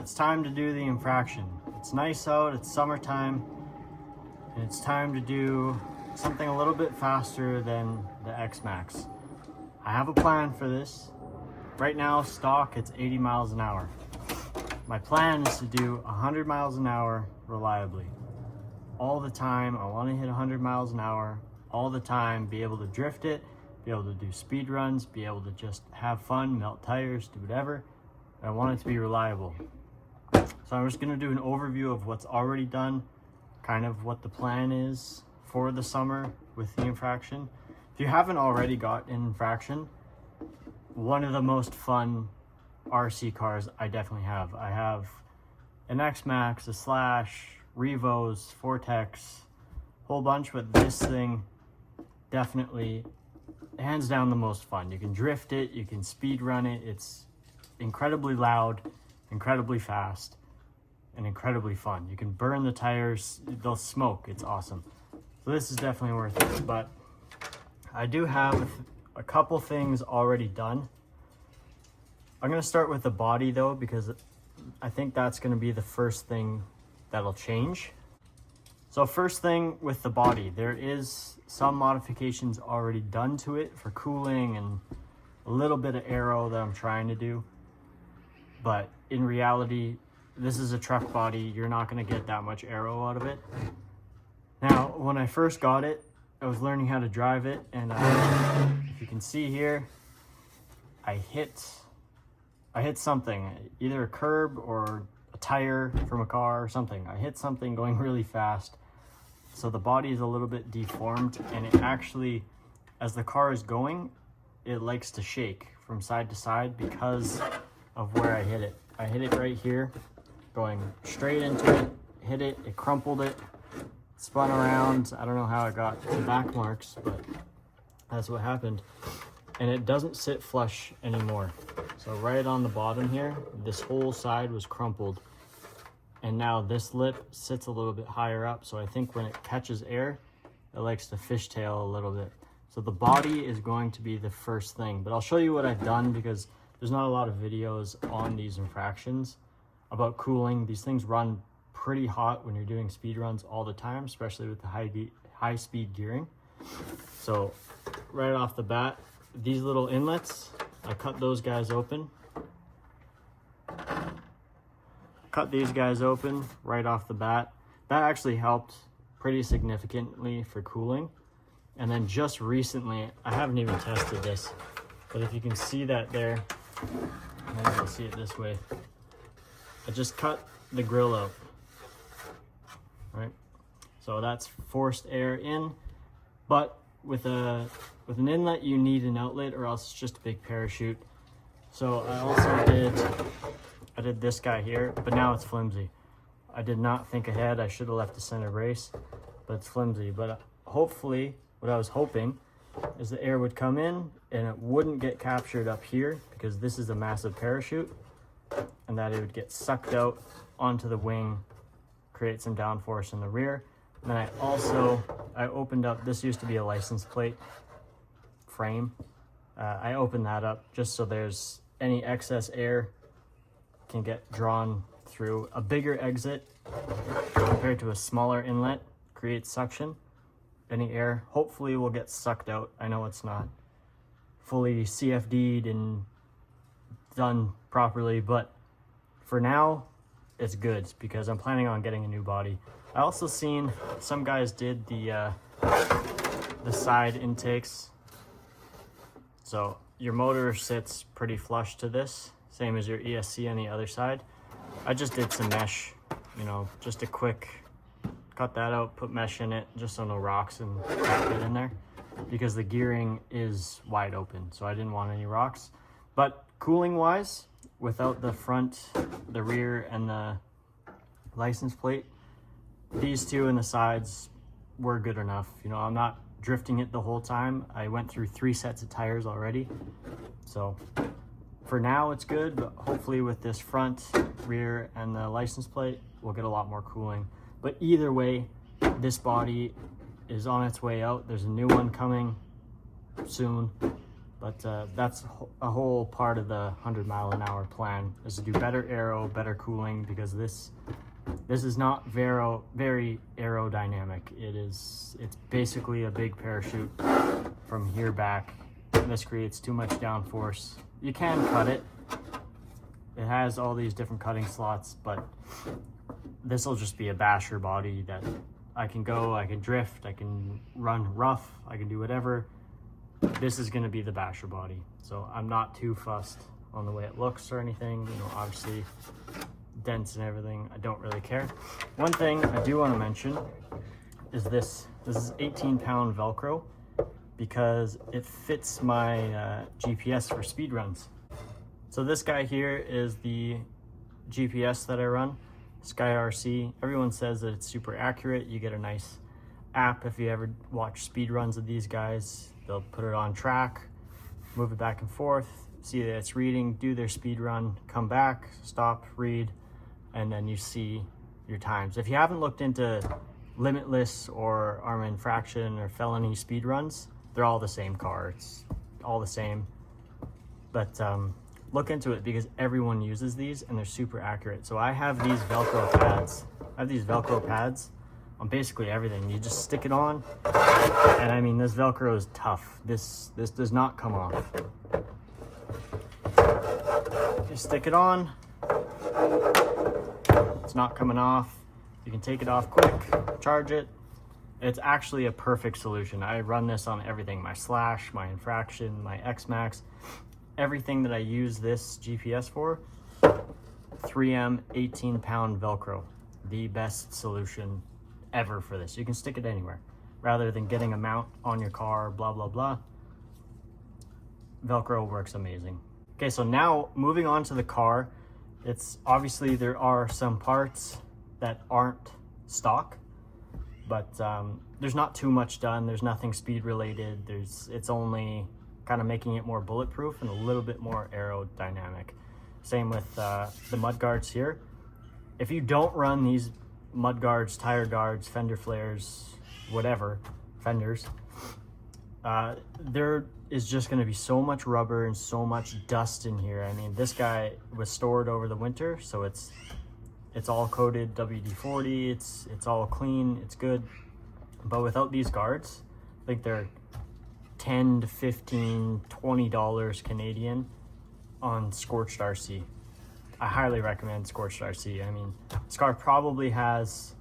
it's time to do the infraction. It's nice out, it's summertime, and it's time to do something a little bit faster than the X-Max. I have a plan for this. Right now, stock, it's 80 miles an hour. My plan is to do 100 miles an hour reliably. All the time, I want to hit 100 miles an hour all the time, be able to drift it, be able to do speed runs, be able to just have fun, melt tires, do whatever. I want it to be reliable. So I'm just going to do an overview of what's already done, kind of what the plan is for the summer with the infraction. If you haven't already got an infraction, one of the most fun RC cars I definitely have. I have an X-Max, a Slash, Revos, Vortex, whole bunch, but this thing definitely hands down the most fun. You can drift it, you can speed run it. It's incredibly loud, incredibly fast, and incredibly fun. You can burn the tires, they'll smoke. It's awesome. So this is definitely worth it. But I do have a couple things already done. I'm going to start with the body though, because I think that's going to be the first thing that'll change. So first thing with the body, there is some modifications already done to it for cooling and a little bit of aero that I'm trying to do. But in reality, this is a truck body. You're not going to get that much aero out of it. Now, when I first got it, I was learning how to drive it, and if you can see here, I hit something, either a curb or a tire from a car or something. I hit something going really fast. So the body is a little bit deformed, and it actually, as the car is going, it likes to shake from side to side because of where I hit it. I hit it right here, going straight into it, hit it, it crumpled it, spun around. I don't know how I got the back marks, but that's what happened. And it doesn't sit flush anymore. So right on the bottom here, this whole side was crumpled. And now this lip sits a little bit higher up. So I think when it catches air, it likes to fishtail a little bit. So the body is going to be the first thing, but I'll show you what I've done because there's not a lot of videos on these infractions about cooling. These things run pretty hot when you're doing speed runs all the time, especially with the high speed gearing. So right off the bat, these little inlets, I cut those guys open. Cut these guys open right off the bat. That actually helped pretty significantly for cooling. And then just recently, I haven't even tested this, but if you can see that there, maybe you'll see it this way. I just cut the grill out, right? So that's forced air in, but with an inlet, you need an outlet or else it's just a big parachute. So I also did this guy here, but now it's flimsy. I did not think ahead. I should have left the center brace, but it's flimsy. But hopefully, what I was hoping is the air would come in and it wouldn't get captured up here because this is a massive parachute, and that it would get sucked out onto the wing, create some downforce in the rear. And then I opened up, this used to be a license plate frame. I opened that up just so there's any excess air can get drawn through. A bigger exit compared to a smaller inlet creates suction. Any air hopefully will get sucked out. I know it's not fully CFD'd and done properly, but for now it's good because I'm planning on getting a new body. I also seen some guys did the side intakes. So your motor sits pretty flush to this, same as your ESC on the other side. I just did some mesh, just a quick cut that out, put mesh in it, just so no rocks and crap get in there, because the gearing is wide open, so I didn't want any rocks. But cooling wise, without the front, the rear, and the license plate, these two and the sides were good enough. I'm not drifting it the whole time. I went through 3 sets of tires already, so for now it's good, but hopefully with this front, rear, and the license plate, we'll get a lot more cooling. But either way, this body is on its way out. There's a new one coming soon, But that's a whole part of the 100-mile-an-hour plan, is to do better aero, better cooling, because this is not very aerodynamic. It's basically a big parachute from here back. This creates too much downforce. You can cut it. It has all these different cutting slots, but this will just be a basher body that I can drift, I can run rough, I can do whatever. This is going to be the basher body, so I'm not too fussed on the way it looks or anything. You know, obviously dents and everything, I don't really care. One thing I do want to mention is this is 18-pound Velcro, because it fits my GPS for speed runs. So this guy here is the GPS that I run, Sky RC. Everyone says that it's super accurate. You get a nice app if you ever watch speed runs of these guys. They'll put it on track, move it back and forth, see that it's reading, do their speed run, come back, stop, read, and then you see your times. If you haven't looked into Limitless or Arrma Infraction or Felony speed runs, they're all the same car. It's all the same. But look into it, because everyone uses these and they're super accurate. So I have these Velcro pads. On basically everything. You just stick it on, and I mean, this Velcro is tough. This does not come off. You stick it on, it's not coming off. You can take it off quick, charge it. It's actually a perfect solution. I run this on everything, my Slash, my Infraction, my X-Max, everything that I use this GPS for. 3M 18-pound Velcro, the best solution ever for this. You can stick it anywhere rather than getting a mount on your car, blah blah blah. Velcro works amazing. Okay, so now moving on to the car, it's obviously there are some parts that aren't stock, but there's not too much done. There's nothing speed related. It's only kind of making it more bulletproof and a little bit more aerodynamic. Same with the mud guards here. If you don't run these mud guards, tire guards, fender flares, whatever, fenders, there is just going to be so much rubber and so much dust in here. I mean, this guy was stored over the winter, so it's all coated WD-40, it's all clean, it's good. But without these guards, I think they're $10 to $15, $20 Canadian on Scorched RC. I highly recommend Scorched RC. I mean, this car probably has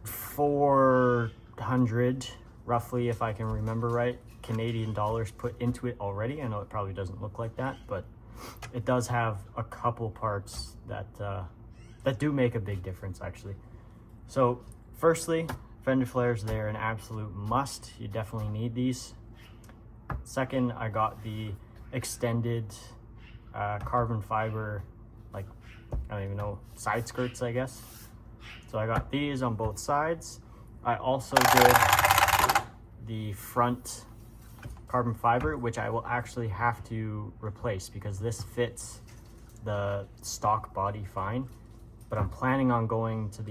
400, roughly, if I can remember right, Canadian dollars put into it already. I know it probably doesn't look like that, but it does have a couple parts that do make a big difference, actually. So, firstly, fender flares, they're an absolute must. You definitely need these. Second, I got the extended carbon fiber, like, I don't even know, side skirts, I guess. So I got these on both sides. I also did the front carbon fiber, which I will actually have to replace because this fits the stock body fine. But I'm planning on going to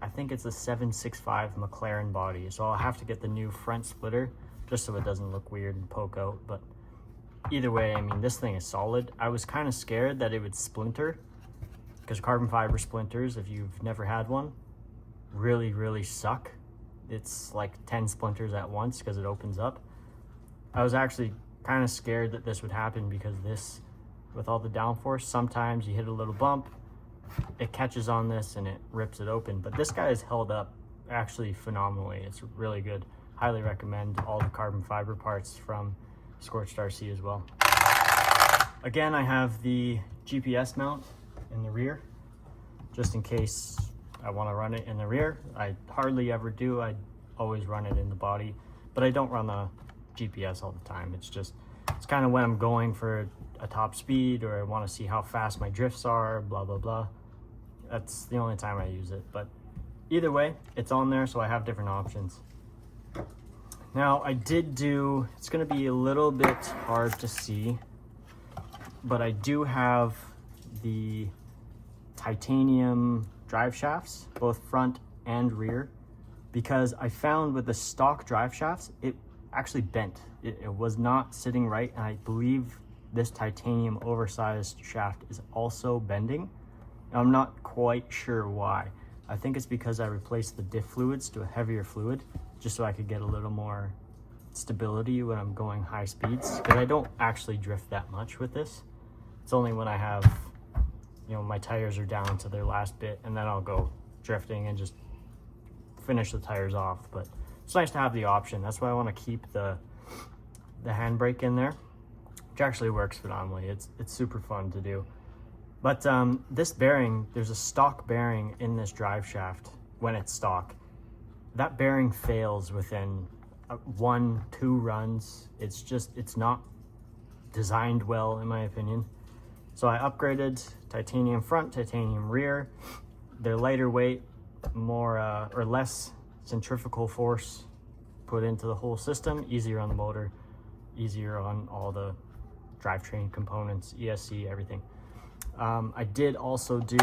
I think it's the 765 McLaren body. So I'll have to get the new front splitter just so it doesn't look weird and poke out. But either way, I mean, this thing is solid. I was kind of scared that it would splinter, because carbon fiber splinters, if you've never had one, really suck. It's like 10 splinters at once because it opens up. I was actually kind of scared that this would happen, because this, with all the downforce, sometimes you hit a little bump, it catches on this and it rips it open. But this guy is held up actually phenomenally. It's really good. Highly recommend all the carbon fiber parts from Scorched RC as well. Again, I have the GPS mount in the rear, just in case I want to run it in the rear. I hardly ever do. I always run it in the body, but I don't run the GPS all the time. It's kind of when I'm going for a top speed, or I want to see how fast my drifts are, blah blah blah. That's the only time I use it. But either way, it's on there, so I have different options. Now, I did do, it's going to be a little bit hard to see, but I do have the titanium drive shafts, both front and rear, because I found with the stock drive shafts, actually bent. It was not sitting right, and I believe this titanium oversized shaft is also bending. I'm not quite sure why. I think it's because I replaced the diff fluids to a heavier fluid just so I could get a little more stability when I'm going high speeds, because I don't actually drift that much with this. It's only when I have, you know, my tires are down to their last bit, and then I'll go drifting and just finish the tires off. But it's nice to have the option. That's why I want to keep the handbrake in there, which actually works phenomenally. It's super fun to do. But this bearing, there's a stock bearing in this drive shaft when it's stock. That bearing fails within 1-2 runs. It's not designed well, in my opinion. So I upgraded titanium front, titanium rear. They're lighter weight, more or less centrifugal force put into the whole system, easier on the motor, easier on all the drivetrain components, ESC, everything. I did also do,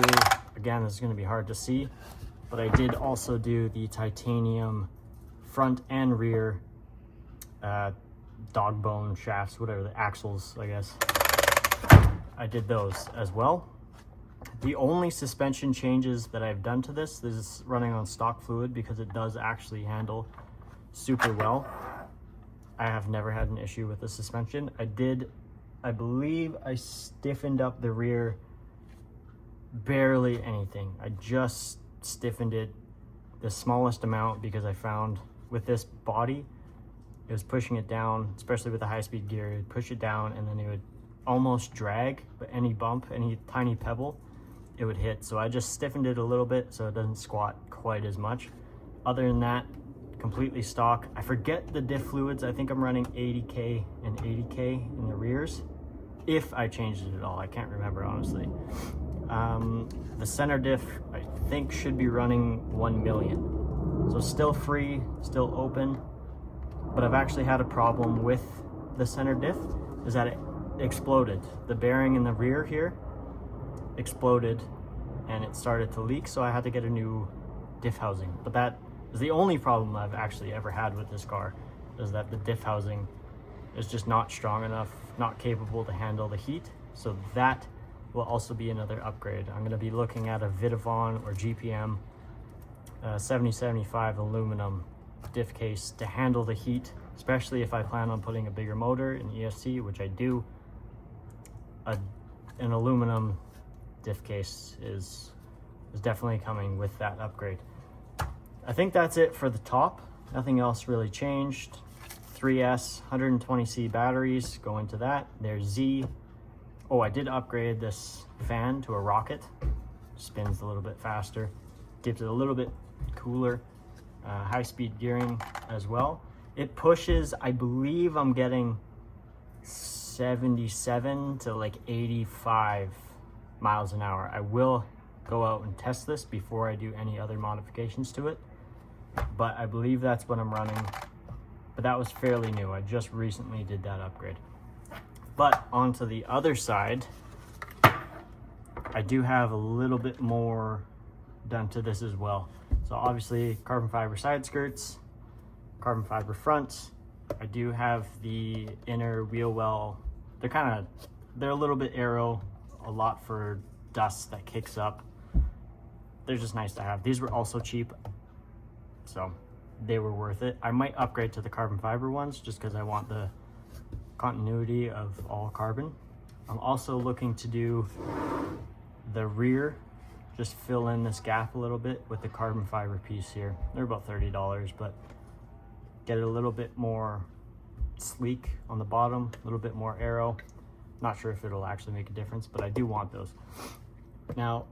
again, this is going to be hard to see, but I did also do the titanium front and rear dog bone shafts, whatever, the axles, I guess. I did those as well. The only suspension changes that I've done to this is running on stock fluid, because it does actually handle super well. I have never had an issue with the suspension. I believe I stiffened up the rear barely anything. I just stiffened it the smallest amount, because I found with this body, it was pushing it down, especially with the high-speed gear. It would push it down and then it would almost drag, but any bump, any tiny pebble, it would hit. So I just stiffened it a little bit so it doesn't squat quite as much. Other than that, completely stock. I forget the diff fluids. I think I'm running 80K and 80K in the rears, if I changed it at all. I can't remember, honestly. The center diff, I think, should be running 1 million. So still free, still open. But I've actually had a problem with the center diff, is that it exploded. The bearing in the rear here exploded and it started to leak, so I had to get a new diff housing. But that is the only problem I've actually ever had with this car, is that the diff housing is just not strong enough, not capable to handle the heat. So that will also be another upgrade. I'm going to be looking at a Vitavon or GPM 7075 aluminum diff case to handle the heat, especially if I plan on putting a bigger motor in ESC, which I do. An aluminum diff case is definitely coming with that upgrade. I think that's it for the top. Nothing else really changed. 3S 120C batteries go into that. There's Z. Oh, I did upgrade this fan to a rocket. Spins a little bit faster, gives it a little bit cooler. High-speed gearing as well. It pushes, I believe I'm getting 77 to like 85 miles an hour. I will go out and test this before I do any other modifications to it, but I believe that's what I'm running. But that was fairly new. I just recently did that upgrade. But onto the other side, I do have a little bit more done to this as well. So obviously carbon fiber side skirts, carbon fiber fronts. I do have the inner wheel well. They're a little bit aero, a lot for dust that kicks up. They're just nice to have. These were also cheap, so they were worth it. I might upgrade to the carbon fiber ones just because I want the continuity of all carbon. I'm also looking to do the rear, just fill in this gap a little bit with the carbon fiber piece here. They're about $30, but get it a little bit more sleek on the bottom, a little bit more aero. Not sure if it'll actually make a difference, but I do want those. Now,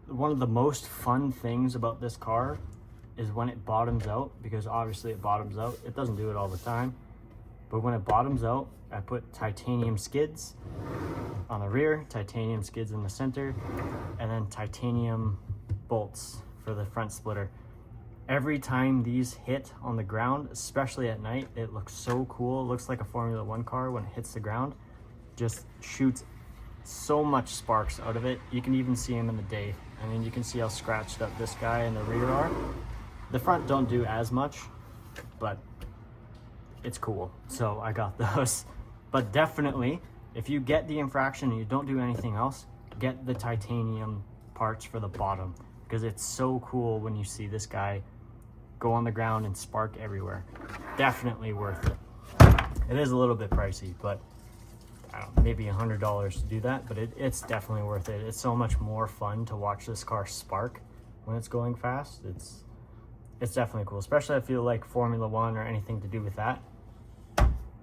one of the most fun things about this car is when it bottoms out, because obviously it bottoms out. It doesn't do it all the time, but when it bottoms out, I put titanium skids on the rear, titanium skids in the center, and then titanium bolts for the front splitter. Every time these hit on the ground, especially at night, it looks so cool. It looks like a Formula 1 car when it hits the ground. Just shoots so much sparks out of it. You can even see them in the day. I mean, you can see how scratched up this guy and the rear are. The front don't do as much, but it's cool. So I got those. But definitely, if you get the Infraction and you don't do anything else, get the titanium parts for the bottom, because it's so cool when you see this guy go on the ground and spark everywhere. Definitely worth it. It is a little bit pricey, but I don't know, maybe $100 to do that, but it's definitely worth it. It's so much more fun to watch this car spark when it's going fast. It's definitely cool, especially if you like Formula One or anything to do with that.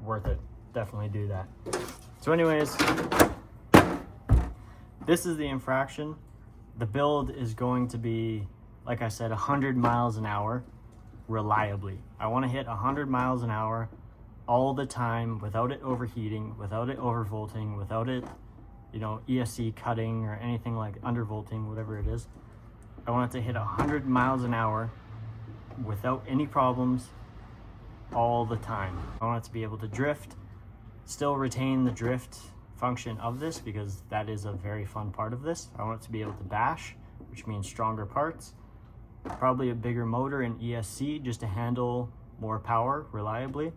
Worth it. Definitely do that. So anyways, this is the Infraction. The build is going to be, like I said, 100 miles an hour reliably. I want to hit 100 miles an hour all the time without it overheating, without it overvolting, without it, you know, ESC cutting or anything like undervolting, whatever it is. I want it to hit 100 miles an hour without any problems all the time. I want it to be able to drift, still retain the drift function of this, because that is a very fun part of this. I want it to be able to bash, which means stronger parts, probably a bigger motor and ESC just to handle more power reliably,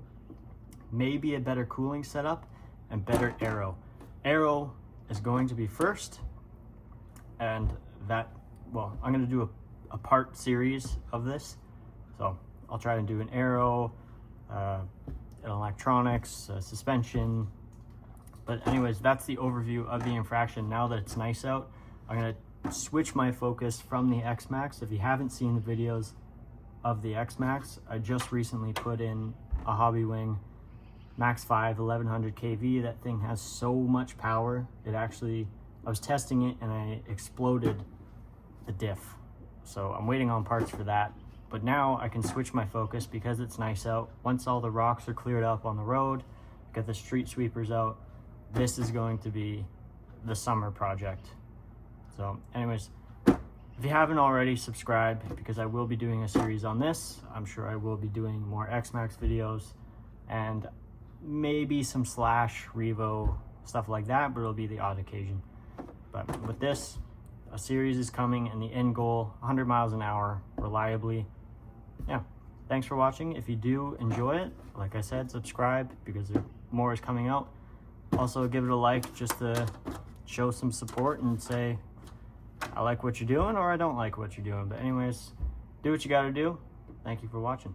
maybe a better cooling setup and better aero. Aero is going to be first, and that, well, I'm going to do a part series of this, so I'll try to do an aero, electronics, suspension. But anyways, that's the overview of the Infraction. Now that it's nice out, I'm going to switch my focus from the X-Max. If you haven't seen the videos of the X-Max, I just recently put in a Hobby Wing Max 5 1100 kV. That thing has so much power. It actually, I was testing it and I exploded the diff. So I'm waiting on parts for that. But now I can switch my focus because it's nice out. Once all the rocks are cleared up on the road, get the street sweepers out, this is going to be the summer project. So anyways, if you haven't already, subscribe, because I will be doing a series on this. I'm sure I will be doing more X-Max videos and maybe some Slash, Revo, stuff like that, but it'll be the odd occasion. But with this, a series is coming, and the end goal, 100 miles an hour, reliably. Yeah, thanks for watching. If you do enjoy it, like I said, subscribe, because more is coming out. Also, give it a like just to show some support and say, I like what you're doing, or I don't like what you're doing. But anyways, do what you gotta do. Thank you for watching.